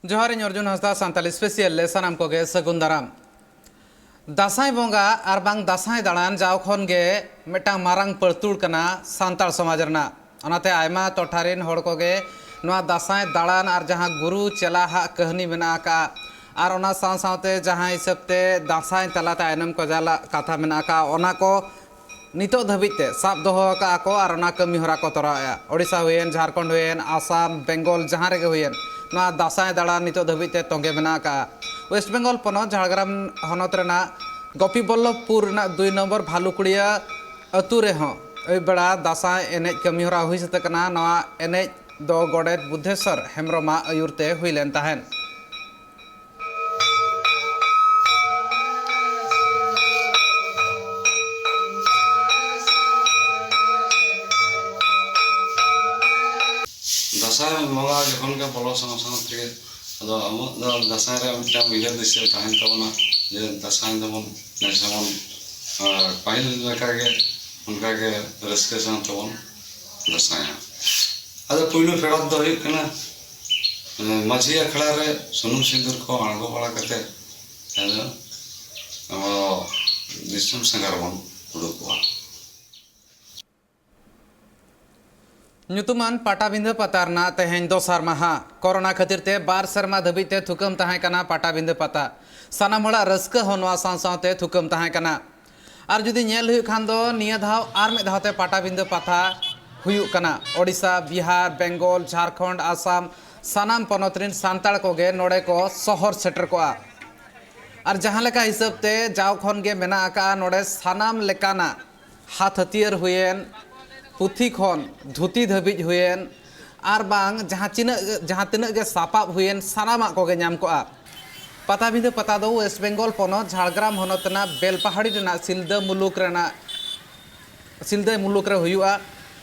जोहार अर्जुन हंसदा सानताली स्पेशल ले सानाम कोगे सगुन दाराम दासाई बोंगा और बांग दासाई दाड़ान जाव खन गे मिटांग मारांग पड़तुड़ कना सानताल समाज रना ओनाते आयमा टोठारिन होड़ कोगे नोआ दासाई दाड़ान और जहां गुरु चेला हा कहनी मेना का और ओना साव सावते जहां हिसाबते दासाई तलाते आयनम को जाला कथा मेना का ओना को नितो धबिते साब दोहो का को और ओना कमी होरा को तोराया ओडिशा हुएन झारखंड हुएन आसाम बेंगल जहां रेगे हुएन नोआ दासाई दाड़ान नितो धबिते तोंगे मेना का वेस्ट बेंगल पनत झाड़ग्राम हनत रेना गोपी बल्लभपुर 2 नंबर भालुकुड़िया अतु रेहों बेड़ा दासाई एनेज कमी होरा हुई सते कना नोआ एनेज दो गोडेत बुद्धेश्वर हेम्ब्रमा आयुरते हुई लेन ताहेन दासाई बंगा जखन के बोलो संगे अदो अमो दासाई रे मिटा उइलर दिसे ताहेन तबना जे दासाई दमन नेसमन पाइल लेका के उनका के रस्के सान तबन दासाई अदो पुइलो फेड़त दो हुई कना माझी अखड़ा रे सुनुम सिंदूर को आंगो बड़ा कते अदो अमो दिसम संगारबन उडुकवा ᱧᱩᱛᱩᱢᱟᱱ ᱯᱟᱴᱟᱵᱤᱸᱫᱷᱟᱹ ᱯᱟᱛᱟ ᱨᱮᱱᱟᱜ ᱛᱮᱦᱮᱧ ᱫᱚᱥᱟᱨ ᱢᱟᱦᱟ ᱠᱚᱨᱳᱱᱟ ᱠᱷᱟᱹᱛᱤᱨ ᱛᱮ 2 ᱥᱮᱨᱢᱟ ᱫᱷᱟᱹᱵᱤᱡ ᱛᱮ ᱛᱷᱩᱠᱟᱹᱢ ᱛᱟᱦᱮᱸ ᱠᱟᱱᱟ ᱯᱟᱴᱟᱵᱤᱸᱫᱷᱟᱹ ᱯᱟᱛᱟ ᱥᱟᱱᱟᱢ ᱦᱚᱲᱟᱜ ᱨᱟᱹᱥᱠᱟᱹ ᱦᱚᱸ ᱱᱚᱣᱟ ᱥᱟᱶ ᱥᱟᱶᱛᱮ ᱛᱷᱩᱠᱟᱹᱢ ᱛᱟᱦᱮᱸ ᱠᱟᱱᱟ ᱟᱨ ᱡᱩᱫᱤ ᱧᱮᱞ ᱦᱩᱭᱩᱜ ᱠᱷᱟᱱ ᱫᱚ ᱱᱤᱭᱟᱹ ᱫᱷᱟᱣ ᱟᱨ ᱢᱤᱫ ᱫᱷᱟᱣ ᱛᱮ ᱯᱟᱴᱟᱵᱤᱸᱫᱷᱟᱹ ᱯᱟᱛᱟ ᱦᱩᱭᱩᱜ ᱠᱟᱱᱟ ओडिशा बिहार बेंगल झारखंड आसाम सानाम पनत रिन सान्ताड़ कोगे नोड़े को शहर सेटर कोआ और जहां लेका हिसाब ते जाव खन गे मेना आका नोड़े सानाम लेकाना हाथ हथियार हुएन पुथी खन धुती धबिज हुएन और बांग जहां तिना गे सापाब हुएन सानामा कोगे नाम कोआ पाताबिंदे पता दो वेस्ट बेंगल पनत झाड़ग्राम हनतना बेलपहाड़ी रेना सिलदा मुलुक रे हुआ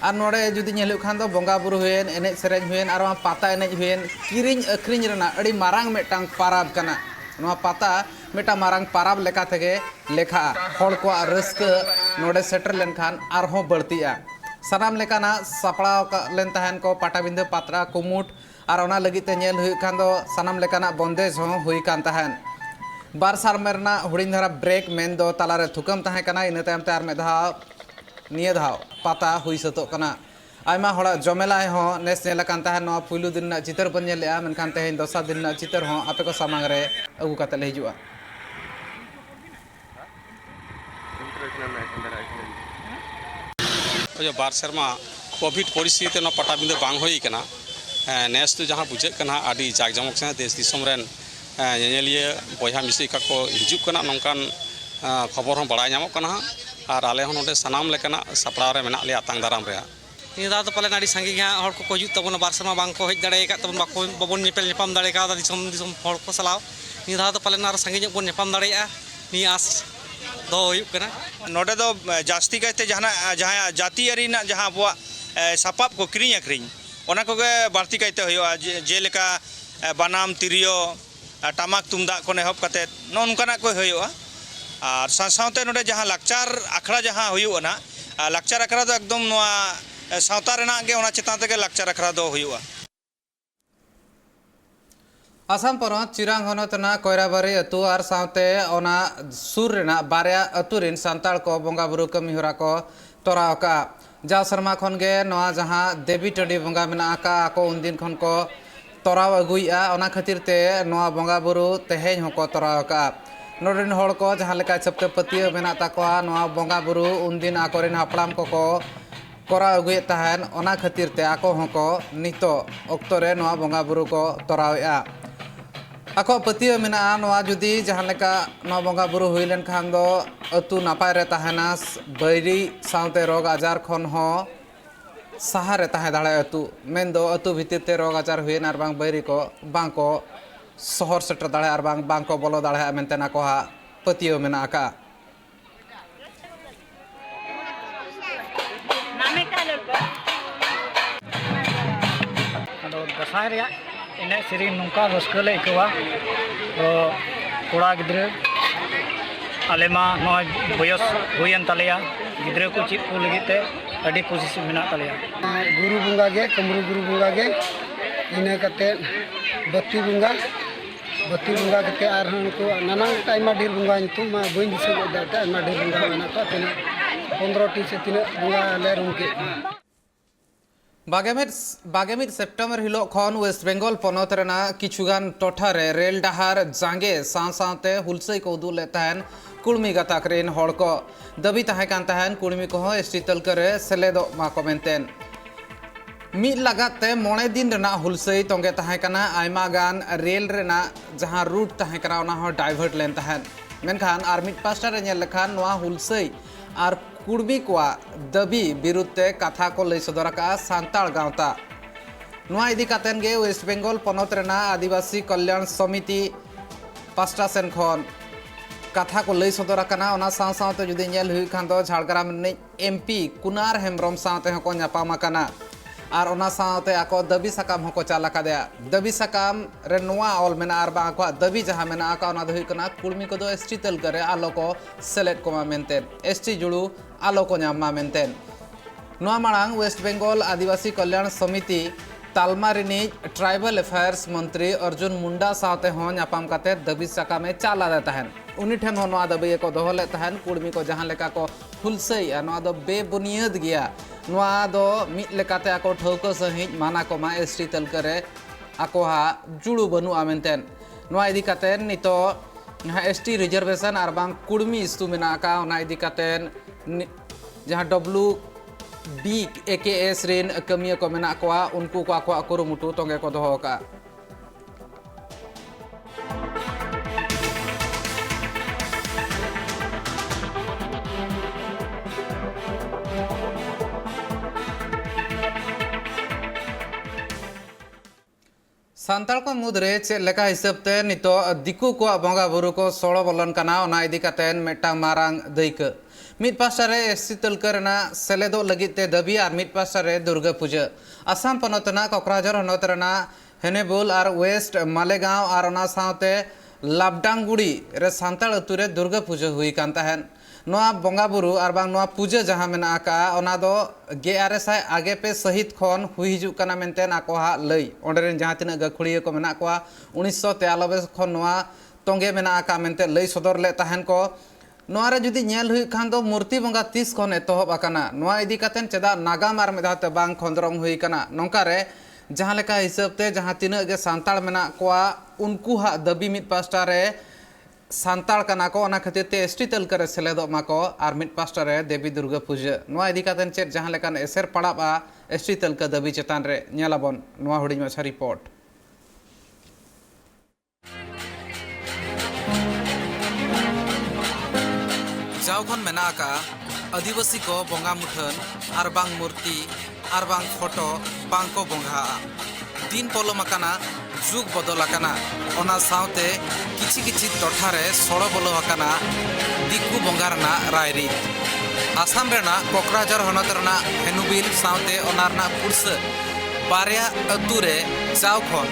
और नोड़े जुदी नेल खान दो बंगा बुरु हुएन एनेज सेरेज हुएन और पाता एनेज हुएन किरिंग अखरिंग रेना अड़ी मारांग मेटांग पाराब कना नोआ पाता मेटा मारांग पाराब लेका थेगे लेखा होड़ को रस्का नोड़े सेटर लेनखान आरहों बढ़तिया सानाम लेकाना सापड़ाव लेन तहन को पाटाबिंदे पात्रा कुमुट और ओना लगी ते नेल हुई खान दो सानाम लेकाना बंदेज हों हुई कान तहन 2 साल मेरना हुडिंग धरा ब्रेक मेन दो तालारे थुकम तहन कना इन तायम ते आर मे धाव निया धाव पाता हुई सतो कना आयमा होड़ा जमेलाय हो नेस नेलकान तहन नो पुइलु दिन ना चितर बन नेलया मेनखान तहन दोसा दिन ना चितर हो आपे को सामांग रे अगु काते ले हिजुआ जो 2 सेरमा कोविड परिस्थिति न पटाबिंदे बांग होई कना नेस तो जहां बुझे कना आदि जाग जमक से देश दिसम रेन नेनेलिए बयहा मिसी का को हिजु कना नंकान खबर हम बड़ाय नामक कना और आले हन नोडे सनाम लेकना सपड़ाव रे मेना ले आतांग दाराम रे निदा तो पाले नाडी संगी गा हर को हिजु तबन 2 सेरमा बांग को हेज दाड़े का तबन बाको बबन निपेल निपाम दाड़े का दिसम हर को सलाव निदा तो पाले नार संगी बन निपाम दाड़ेया नि आस दो हुई कना नोडे दो जास्ती कहते जहां जातियारी ना जहां अबवा सापाब को किरिंग अखरिंग ओना कोगे बाड़ती कहते हुआ जेलेका बनाम तिरियो टामाक तुमदा को नेहब कते नोनकाना को हुआ और साथ नोडे जहां लाकचार आखड़ा जहां हुआ ना लाकचार आखड़ा दो एकदम नोआ सावता रेना गे ओना चितान तेगे लाकचार आखड़ा दो हुआ आसाम पनत चिरांग हनतना कोयराबारी अतु और सावते ओना सुर रेना बारिया अतुरिन सान्ताड़ को बंगा बुरु कमी होरा को तोराव का जा शर्मा खन गे नोआ जहां देवी टंडी बंगा मेना का को उनदिन खन को तोराव अगुइया ओना खातिर ते नोआ बंगा बुरु तेहेज होको तोराव का नोडिन होड़ को जहां लेका सबते पतिय मेना ताकोआ नोआ बंगा बुरु उनदिन आकोरिन हापड़ाम को कोरा अगुए तहन ओना खातिर ते आको होको नितो ओक्तो रे नोआ बंगा बुरु को तोरावया आको पतिय मेना नोआ जुदी जहां लेका नोआ बंगा बुरु हुई लेन खान दो अतु नापाय रे तहना बैरी सावते रोग आजार खन हो सहारे तहे दाड़े अतु मेन दो अतु भीतर ते रोग आजार हुई नार बांग बैरी को बांग को शहर सेटर दाड़े और बांग को बोलो दाड़े मेनते ना को हा पतिय मेना का दसाई रे इन सेरिंग नौका रस्का ले इकवा तो कोड़ा गिद्रे आलेमा नय बयस हुयन तलेया गिद्रे को चिप को लगिते अडी कोशिश मेना तलेया गुरु बुंगा गे कमरू गुरु बुंगा गे ᱤᱱᱟᱹ ᱠᱟᱛᱮᱫ ᱵᱟᱹᱛᱤ ᱵᱚᱸᱜᱟ ᱠᱟᱛᱮᱫ ᱟᱨᱦᱚᱸ ᱩᱱᱠᱩ ᱱᱟᱱᱟ ᱟᱭᱢᱟ ᱰᱷᱮᱨ ᱵᱚᱸᱜᱟ ᱧᱩᱛᱩᱢ ᱢᱟ ᱵᱟᱹᱧ ᱫᱤᱥᱟᱹ ᱜᱚᱫ ᱫᱟᱲᱮᱭᱟᱜ ᱟᱭᱢᱟ ᱰᱷᱮᱨ ᱵᱚᱸᱜᱟ ᱢᱮᱱᱟᱜ ᱠᱚᱣᱟ ᱛᱤᱱᱟᱹᱜ 15ᱴᱤ ᱥᱮ ᱛᱤᱱᱟᱹᱜ ᱵᱚᱸᱜᱟ ᱞᱮ ᱨᱩᱢ ᱠᱮᱫ ᱠᱚᱣᱟ। 21 सेप्टेम्बर हिलोग खन वेस्ट बेंगल पनत रेना किछुगान टोठारे रेल डहार जांगे साथ हुलसई को उदुग ले तहन कुड़मी गाताक रेन हड़ को दाबी तहे कान तहन कुड़मी को एसटी तलका रे सेलेदो माको मेनतेन मिद लगाते 9 दिन रेना हुलसई तोंगे तहे काना आयमा गान रेल रेना जहां रूट तहे काना ओना हो डाइवर्ट लेन तहन मेनखान आर मिद पास्टा रे नेल लेखान नोआ हुलसई आर कुड़मी कोआ दाबी बिरुद्धते कथा को लई सदरका सांताल गावता नोआ इदी कातेन गे वेस्ट बेंगल पनत रेना आदिवासी कल्याण समिति पास्टा सेन खन कथा को लई सदरकाना ओना साव सावते जुदी नेल हुई खान दो झाड़ग्राम रिनिज एमपी कुनार हेम्ब्रम सावते हको न्यापाम आकाना आर ओना सावते आको दाबी साकाम हको चाल आकादेया दाबी साकाम रे नोआ ऑल मेना आर बा आको दाबी जहां मेना आका ओना दो हुई कना कुड़मी को दो एसटी तलका रे आलो को सेलेक्ट कोमा मेनतेन एसटी जुड़ू आलो को ᱧᱟᱢ ᱢᱟ ᱢᱮᱱᱛᱮᱱ ᱱᱚᱣᱟ ᱢᱟᱲᱟᱝ ᱳᱭᱮᱥᱴ ᱵᱮᱝᱜᱚᱞ आदिवासी कल्याण समिति तालमा रिनिज ट्राइबल अफेयर्स मंत्री अर्जुन मुंडा सावते हों ᱧᱟᱯᱟᱢ ᱠᱟᱛᱮ दाबी साकामे चाल आदे तहन उनी ठेन हों नोआ दाबी को दोहो ले तहन कुड़मी को जहां लेका को हुलसई नोआ दो बेबुनियाद गिया नोआ दो मिद लेकाते आको ठौको सहित माना को मा एसटी तलका रे आको हा जुड़ू बनु आमेनतेन नोआ इदी काते नितो एसटी रिजर्वेशन आर बांग कुड़मी इस्तु मेना का ओना इदी काते जहाँ WB AKS रेन कमिया को मेना कोआ उनको को आको कुरुमुटु तोंगे को दोहो का सांताल को मुद्रे चेक लेका हिसाबते नितो दिकु को बंगा बुरु को सोड़ो बोलन कना ओना इदी कातेन मेटा मारांग दैक मिद पास्टा रे एसटी तलका रेना सेलेदो लगिते दाबी आर मिद पास्टा रे दुर्गा पूजा आसाम पनतना कक्राझार हनत रेना हेनेबुल आर वेस्ट मालेगांव आर ओना सावते लाबडांगुड़ी रे सांताल अतु रे दुर्गा पूजा हुई कान तहन नोआ बंगा बुरु आर बांग नोआ पूजा जहां मेना आका ओना दो 1100 आगे पे सहित खन हुई हिजु काना मेनतेन आको हा लई ओंडरेन जहां तिना गखुड़िया को मेना कोआ 1993 खन नोआ तोंगे मेना आका मेनते लई सदर ले तहन को नोआ रे जुदी नेल हुई खान दो मूर्ति बंगा 30 खन एतहब आकाना नोआ इदी कातेन चेदा नागाम आर मेदाते बांग खंद्रम हुई काना नोंका रे जहां लेका हिसाबते जहां तिना गे सांताल मेना कोआ उनको हा दाबी मिद पास्टा रे सांताल काना को ओना खातिर ते एसटी तलका रे सेलेदो माको आर मिद पास्टा रे देवी दुर्गा पूजा नोआ इदी कातेन चेद जहां लेकान एसर पड़ाबा एसटी तलका दाबी चेतान रे नेलाबन नोआ हुडिंग माछा रिपोर्ट जावखन मेना का आदिवासी को बंगा मुठन आर बांग मूर्ति आर बांग फोटो बांग को बंगा दिन पलम आकाना जुग बदल आकाना ओना सावते किछि किछि टोठारे सड़ो बोलो आकाना दिकु बंगा रना रायरी आसाम रेना कक्राझार हनत रेना हेनुबिल सावते ओना रना पुरस बारिया अतु रे जावखन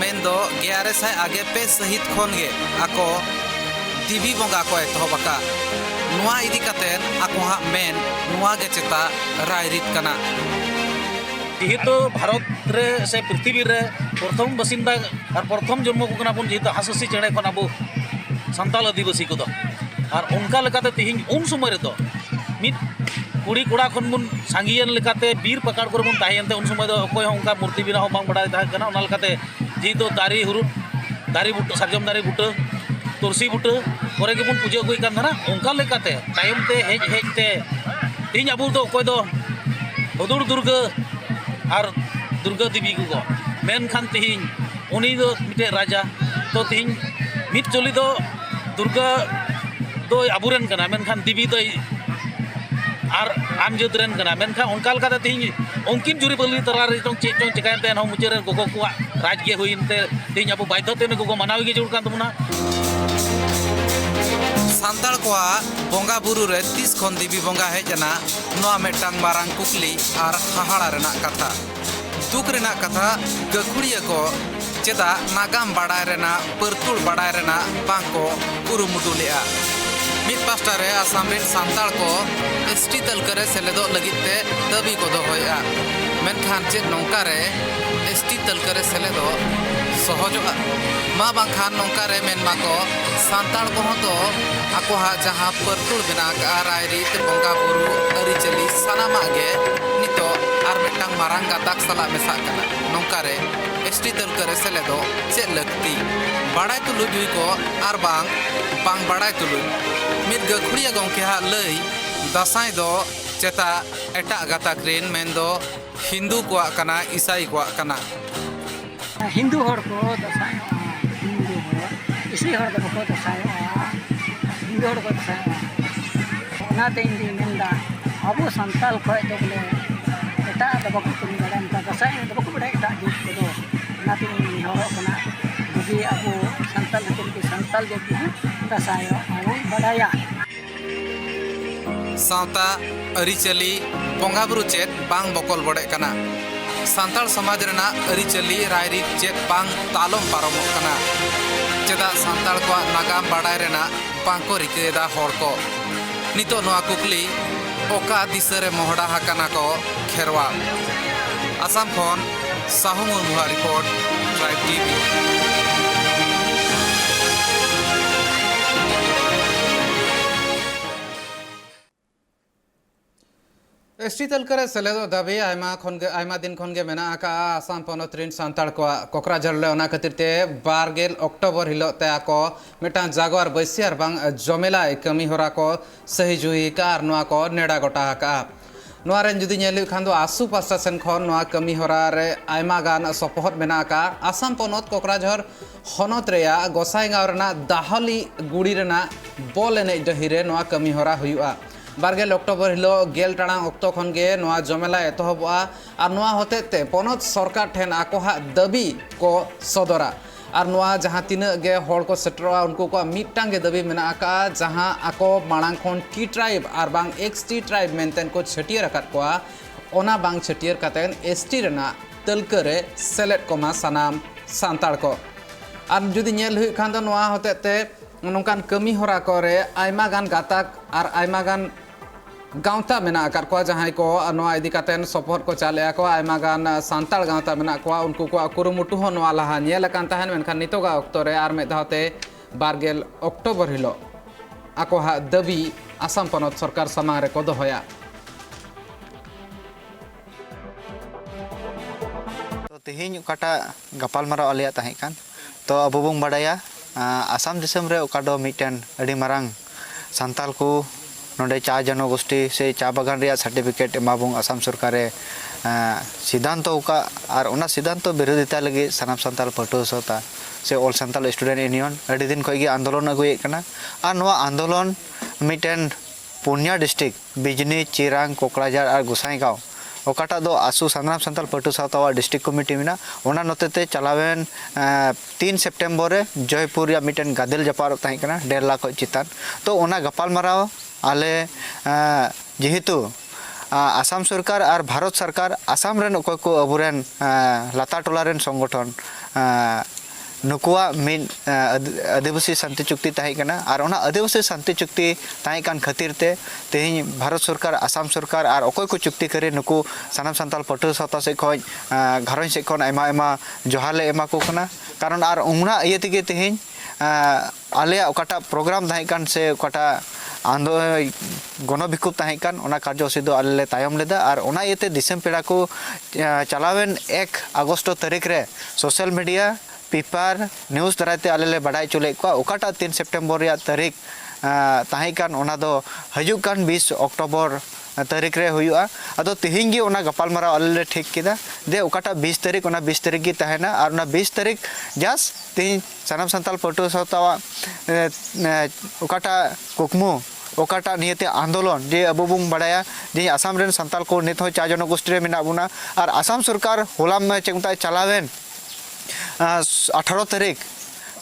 मेन दो 1100 आगे पे सहित खन गे आको दिबी बंगा को एतहबका नोआ इदी कातेन आको हा मेन नोआ गे चेता रायरित कना जेहेतु भारत रे से पृथ्वी रे प्रथम बासिंदा और प्रथम जन्म को कना बन जेहेतु हाससी चेड़े खन आबो सांताल आदिवासी को दो और उनका लेकाते तिहिं उन समय रे दो मिद कुड़ी कोड़ा खन बुन सांगियन लेकाते बीर पकड़ कर बुन ताहेनते उन समय दो कोय उनका मूर्ति बिना हो बांग बडाय ताहे कना ओना लेकाते जेहेतु दारी हुरुट दारी बुट सारजम दारी बुट तुलसी बुट करे के बुन पूजा गई कान ना उनका लेकाते टाइम ते हेज ते तिहिं आबो दो कोय दो हुदुर दुर्गा और दुर्गा देवी को मेन खान तिहिं उनी दो मिटे राजा तो तिहिं मिट चली दो दुर्गा दो आबुरेन कना मेन खान देवी दो और आम जात रेन कना मेन खान उनका लेकाते तिहिं उनकिन जुरी बली तरा रे चों चे चों चिकायते न मुचे रे गोगो को राज गे होइनते तिहिं आबो बाध्यते ने गोगो मनाव गे जुर कान तमुना सांताल कोआ बंगा बुरु रे 30 खन देवी बंगा हेजना नोआ मेटांग मारांग कुकली और हाहाड़ा रेना कथा दुख रेना कथा गखुड़िया को चेदा नागाम बाडाय रेना परतुल बाडाय रेना बांको कुरुमुटु लेआ मिद पास्टा रे आसाम रेन सांताल को एसटी तलका रे सेलेदो लगिते दाबी को दोहोया मेनखान चेक नौका रे एसटी तलका रे सेलेदो सहजोगा मा बांखान नौका रे मेन माको सांताल को तो ako ha jaha pertul benak arai rit bongga buru aricali sanama ge nito ar metang marang gatak sala mesak kana nongka re esti tolka re seledo chet lakti badai tulu dui ko ar bang badai tulu mit gakhuriya gongke ha lei dasai do cheta eta gatak ren mendo hindu ko kana isai ko kana Hindu हर को दसाई हिंदू हर इसी हर को दसाई हिंदू हर को दसाई ओनाते इंदी मेंदा अब संताल खय तो बोले एटा तो बको तुम बड़ा इनका दसाई तो बको बड़ा एटा जुट को दो ओनाते इंदी हर कना यदि अब संताल के संताल जे दसाई अब बड़ाया सावता अरिचली बंगा बुरु चेत बांग बकल बड़े कना सांताल समाज रेना अरिचली रायरीत चेत बांग तालम पारमोग कना चेदा सांताल को नागाम बाडाय रेना बांग को रिकेदा हर को नितो नोआ कुकली ओका दिसरे मोहडा हाकाना को खेरवा आसाम खन साहु मुर्मुहा रिपोर्ट ट्राइब टीवी एसटी तलका रे सेलेदो दाबी आयमा दिन खन गे मेना आका आसाम पनत रिन सांताल को कोकराझार ले ओना खातिरते 12 अक्टोबर हिलो ते आको मेटा जागवार बैसियार बांग जमेला कमी होरा को सही जुही का आर नोआ को नेडा गोटा हाका नोआ रेन जुदी नेलि खान दो आसु पास्टा सेन खन नोआ कमी होरा रे आयमा गान सपोहट मेना आका आसाम पनत कोकराझार हनत रेया गोसाईगांव रेना दाहली गुड़ी रेना बल एने डहिरे नोआ कमी होरा हुयुआ 12 अक्टोबर हिलो गेल टाणांग अक्तो खन गे नोआ जमेला एतहबआ और नोआ होतेते पनत सरकार ठेन आकोहा दाबी को सदरा और नोआ जहां तिना गे हर को सेटरवा उनको को मिटटांग गे दाबी मेना आका जहां आको मांग खन टी ट्राइब और बांग एक्सटी ट्राइब मेनतेन को छटियर अकात कोआ ओना बांग छटियर कातेन एसटी रेना तलका रे सेलेट कोमा सनाम सांताल को और जुदी नेल हुई खान दो नोआ होतेते नोंकान कमी होरा करे आयमा गान गाताक और आयमा गान गाँवता मेना आकार को जहां को नोआ इदी कातेन सपोर्ट को चाले को आयमा गान सांताल गाँवता मेना को उनको को कुरुमुटु हो नोआ लहा नेल कान ताहन मेनखान नितोगा अक्तो रे आर मे धावते 12 अक्टोबर हिलो आको हा दाबी आसाम पनत सरकार समांग रे को दोहया तो तेहिन काटा गपाल मारा आलिया ताहे कान तो अबो बुं बाडाया आसाम दिसम रे ओकाडो मिटन अडी मारांग सांताल को नोडे चा जनगोष्ठी से चा बागान रे सर्टिफिकेट एमाबुं आसाम सरकारे सिद्धांत का और उना सिद्धांत विरोधिता लगे सनाम सांताल पटो सोता से ऑल सांताल स्टूडेंट यूनियन अडी दिन खय गे आंदोलन अगुए कना और नोआ आंदोलन मिटन पुनिया डिस्ट्रिक्ट बिजनी चिरांग कोकराझार और गोसाईगांव ओकाटा दो आसू सनाम सांताल पटो सातावा डिस्ट्रिक्ट कमिटी मेना ओना नोतेते चलावेन 3 सितंबर रे जयपुर या मिटन गादेल जपार ताहे कना 1.5 लाख चितान तो ओना गपाल माराव आले जेहेतु आसाम सरकार और भारत सरकार आसाम रेन अकोय को अबुरेन लाता टोला रेन संगठन नुकुआ मिन आदिवासी शांति चुक्ति ताहे कना और ओना आदिवासी शांति चुक्ति ताहे कान खातिर ते तेही भारत सरकार आसाम सरकार और अकोय को चुक्ति करे नुकु सनाम सांताल पटो साता से खय घरन से खन आयमा आयमा जोहाले एमा को कना कारण और उंगना इये तेगे तेही आले ओकाटा प्रोग्राम ताहे कान से ओकाटा आंदो गण विक्षोभ ताहे कान ओना कार्यसूची दो आले तायम लेदा और ओना इयते दिसम पेड़ा को चलावेन 1 अगस्त तारीख रे सोशल मीडिया पेपर न्यूज़ दराते आले बाडाय चले को ओकाटा 3 सितंबर या तारीख ताहे कान ओना दो हजु कान 20 अक्टोबर तारीख रे हुआ अदो तिहिं गे ओना गपाल मारा आले ठीक केदा दे ओकाटा 20 तारीख ओना 20 तारीख गे ताहेना और ओना 20 तारीख जस तिहिं सनाम सांताल पटो सातावा ओकाटा कुकमु ओकाटा नियते आंदोलन जे अबो बुं बाडाया जे आसाम रेन सांताल को नित हो चा जनगोष्ठी रे मेना बुना और आसाम सरकार होलाम में चेंगता चलावेन 18 तारीख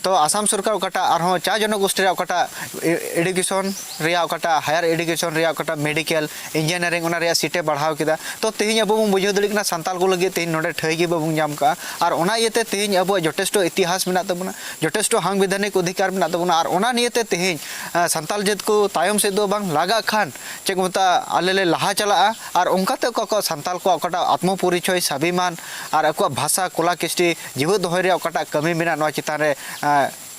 तो आसाम सरकार ओकाटा आरहों चा जनगोष्ठी ओकाटा एडुकेशन रिया ओकाटा हायर एडुकेशन रिया ओकाटा मेडिकल इंजीनियरिंग ओना रिया सीटे बढ़ाव किदा तो तेहिं अबो बन बुझाव दड़े कना सांताल को लगे तेहिं नोडे ठई गे बाबू जाम का और ओना इयते तेहिं अबो जथेष्ट इतिहास मेना तबना जथेष्ट संवैधानिक अधिकार मेना तबना और ओना नियते तेहिं सांताल जात को तायम से दो बांग लागा खान चेक मता आलेले लाहा चला और उनकाते को सांताल को ओकाटा आत्म परिचय स्वाभिमान और अको भाषा कला कृष्टि जीव दोहय रे ओकाटा कमी मेना नोआ चितान रे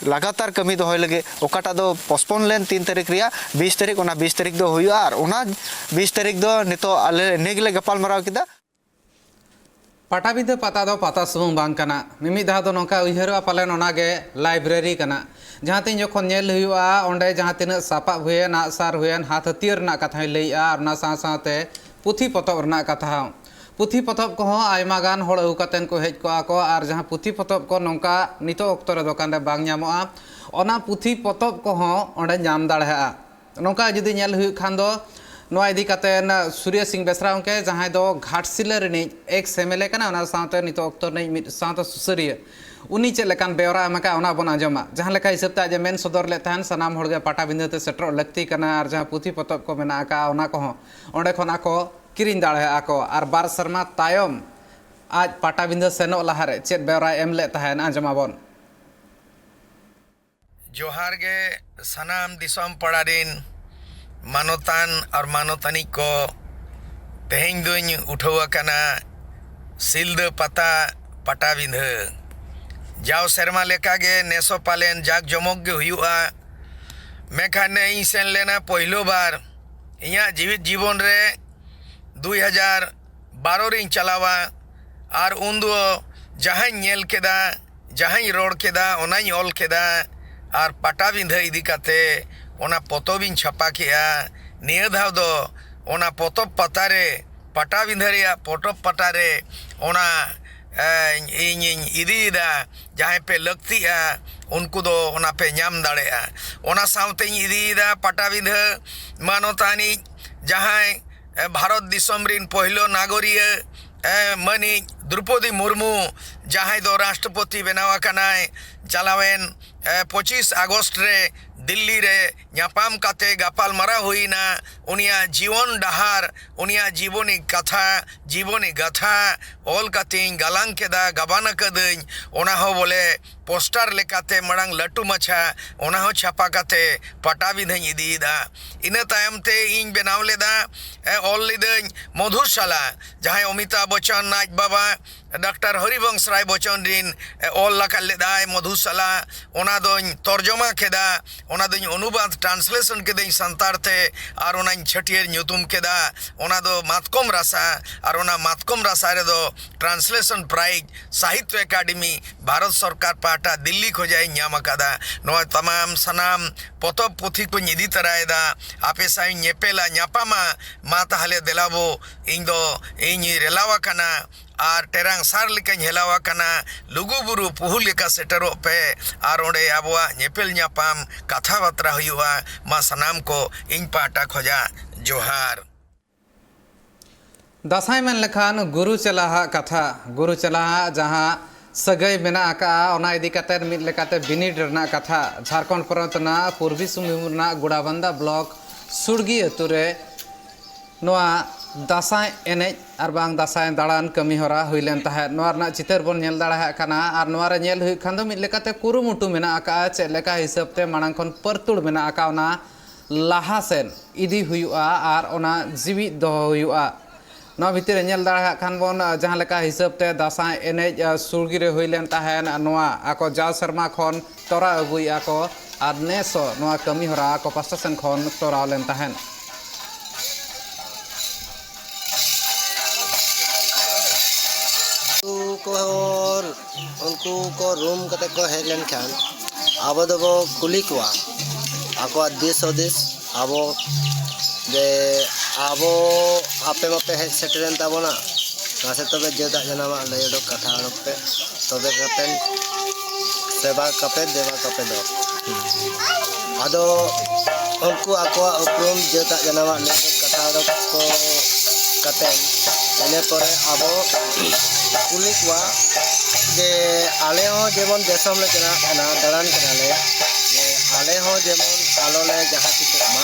लगातार कमी दोहय लगे ओकाटा दो पोस्टपोन लेन 3 तारीख रिया 20 तारीख ओना 20 तारीख दो हुआ और ओना 20 तारीख दो नितो आले नेगले गपाल मराव किदा पटाबिंदा पता दो पता सुमुंग बांग कना मिमिद धा दो नोका उयहरवा पालेन ओनागे लाइब्रेरी कना जहाँ तीन जखन नेल हुआ ओंडे जहाँ तीन सापाब हुएन आगसार हुएन हाथ हथियार रना कथा लैया और ना साथे पुथी पतब रना कथा पुथी पतब को आयमा गान होड़ अगु कतेन को हेज को और जहाँ पुथी पतब को नौका नितो अक्तो रे दोकान रे बांग ᱧᱟᱢᱚᱜᱼᱟ ओना पुथी पतब को ओंडे ᱧᱟᱢ दाᱲेया नौका जुदी नेल हुई खान दो नोआ इदी कतेन सूर्य सिंह बेसरा उनके जहाँ दो घाटशिला रिनी एक सेमेले कना ओना साथे नितो अक्तो नै मिद साथे सुसरिया उनी चेक लेकान बेवरा एमका ओना बन आंजमा जहाँ लेका हिसाब ते मेन सदर ले तहन सनाम होड़गे पाटाबिंदा ते सेटर लगती कना और जहाँ पुथी पतब को मेना का ओना को ओंडे खना को किरिन दाड़ेया को और बार शर्मा तायम आज पाटाबिंदा सेनो लहारे चेक बेवरा एम ले तहन आंजमाबन जोहार गे सनाम दिसम पड़ारिन मानोतान और मानोतानी को तेहें दुñ उठावा कना सिल्द पता पाटाबिंदा जाओ सेरमा लेका गे नेसो पालेन जाग जमोग गे हुआ मेखाने इन सेन लेना पहलो बार इया जीवित जीवन रे 2012 रिंग चलावा और उन दो जहाँ नेल केदा जहाँ रोड केदा ओनाई ऑल केदा और पाटाबिंदा इदी काते ओना पोतोबिन छपा किया निया धाव दो ओना पोतोब पतारे पाटाबिंदा रिया पोतोब पतारे ओना इन इदीदा जहाँ पे लगती है उनको दो ओना पे ᱧᱟᱢ दाड़ेया ओना सावते इदीदा पाटाबिंदा मानोतानी जहाँ भारत दिसम रिन पहलो नागरिक मनी द्रौपदी मुर्मू जहाँ दो राष्ट्रपति बनावा कनाय चलावेन 25 अगस्त रे दिल्ली रे ᱧᱟᱯᱟᱢ काते गापाल मारा हुईना उनिया जीवन डहार उनिया जीवनी कथा जीवनी गाथा ऑल कातिन गालांग केदा गाबाना कदኝ ओना हो बोले पोस्टर लेकाते मड़ांग लटू मछा ओना हो छापा काते पाटाबिंदा इदीदा इना तायम ते इन बनाव लेदा ऑल लेदኝ मधुशाला जहाँ अमिताभ बच्चन नाच बाबा डॉक्टर हरिवंश राय बच्चन रिन ऑल लका लेदाय मधुशाला ओना दोñ तर्जमा केदा ओना दोñ अनुवाद ट्रांसलेशन केदኝ संतार ते और ओना छटियर ᱧᱩᱛᱩᱢ केदा ओना दो मातकम रासा और ओना मातकम रासा रे दो ट्रांसलेशन प्राइज साहित्य अकादमी भारत सरकार पाटा दिल्ली खोजाई ᱧᱟᱢ अकादा नोआ तमाम सनाम पोतब पुथी को इदी तरायदा आपे साई ñेपेला ᱧᱟᱯᱟᱢᱟ मा ताहले देलाबो इन दो इन रेलावा कना और टेरांग सार लेका हेलावा कना लुगुबुरु पुहु लेका सेटरो पे और ओंडे आबोआ ñेपेल ᱧᱟᱯᱟᱢ कथा बात्रा हुआ मा सनाम को इन पाटा खोजा जोहार दासाई मेन लेखान गुरु चलाहा कथा गुरु चलाहा जहाँ सगई मेना आका ओना इदी काते मिद लेकाते बिनिड रना कथा झारखंड प्रांत ना पूर्वी सिंहभूम ना गुड़ाबंदा ब्लॉक सुरगी अतुरे नोआ दासाई एनेज और बांग दासाई दाड़ान कमी होरा हुईलेन ताहे नोआ रना चितर बन नेल दाड़ा कना और नोआ रे नेल हुई खान दो मिद लेकाते कुरुमुटु मेना आका चेक लेका हिसाब ते मांग खन परतुड़ मेना आका ओना लाहा सेन इदी हुआ और ओना जीवित दो हुआ नोआ भितर नेल दाड़ा खान बन जहाँ लेका हिसाब ते दासाई एनेज सुरगी रे हुईलेन ताहेन नोआ आको जाव शर्मा खन तोरा अगुया को और नेसो नोआ कमी होरा को पास्टा सेन खन तोरा लेन ताहेन और उनको को रूम कते को हेज लेन खान अब दबो कुली कोआ आको देश देश आबो जे आबो आपे मपे हेज सेटरेन ताबोना नासे तबे जेदा जनामा लयडो कथा पे तबे कतेन सेवा कपे देवा कपे दो आदो उनको आको उपरुम जेदा जनामा लयडो कथा को कतेन एने परे आबो कुली कोआ जे आले हो जेमन देशम ले चला खाना दलान कनाले जे आले हो जेमन आलो ले जहां चितक मा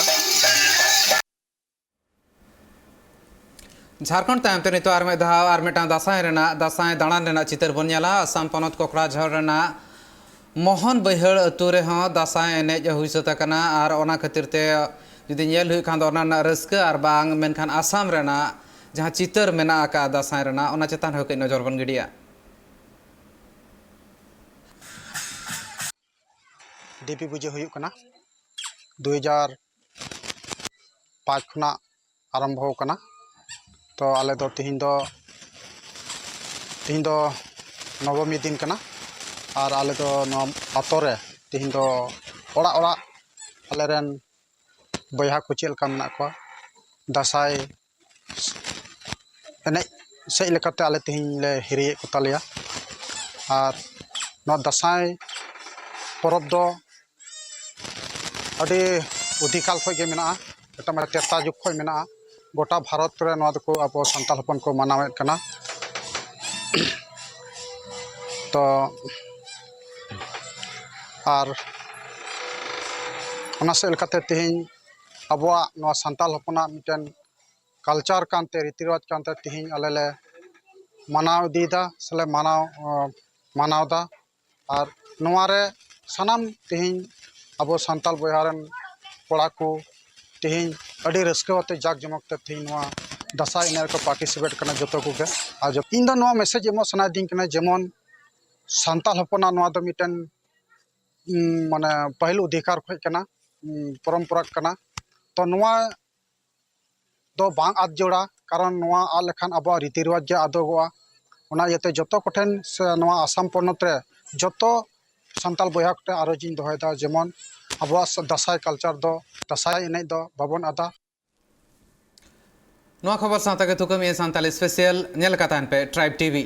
झारखंड तायम ते नितो आर में धाव आर मेटा दासाय दाड़ान रेना चितर बन नेला आसाम पनत कोकराझार रेना मोहन बैहड़ अतु रे हो दासाय एनेज हुई सता कना आर ओना खातिर ते जुदी नेल हुई खान दो ओना रस्का आर बांग मेनखान आसाम रेना जहां चितर मेना का दासाय रेना ओना चेतान हो के नजर बन गिडिया देवी पूजा हुई कना 2005 खुना आरंभ हो कना तो आले दो तिहिन दो नवमी दिन कना और आले दो आतोरे तिहिन दो ओड़ा ओड़ा आलेरन बयहा को चेल का मेना को दासाय एने से लेकाते आले तिहिन ले हिरिये को तालिया और न दासाय परब दो अड़ी उदिकाल खगे मेना एटा माने तेता जुग खय मेना गोटा भारत रे नवा दको अब संताल हपन को मनावेत कना तो और ओना से लेकाते तिहिन अबवा नवा संताल हपना मिटन कल्चर कानते रीति रिवाज कानते तिहिन आलेले मनाव दीदा सले मनावदा और नवा रे सनाम तिहिन अब संताल बहारन कोड़ा को तिहिन अड़ी रस्कते जाक जमकते तिहिन नवा दासाय इन को पार्टिसिपेट करना जो को गे आज इन दो नवा मैसेज एमो सना दिन कना जेमन संताल हपना नवा दो मिटन माने पहल अधिकार खय कना परंपरा कना तो नवा दो बांग आद जोड़ा कारण नवा आ लेखान अब रीति रिवाज जे आदोगवा ओना यते जतो कोठेन से नवा आसाम पनत रे जतो संताल बया कोटे आरो जिन दोहयदा जेमन अब दासाय कल्चर दो दासाय एने दो बाबन आदा नवा खबर साथ के तुकम ये संताल स्पेशल नेल कातान पे ट्राइब टीवी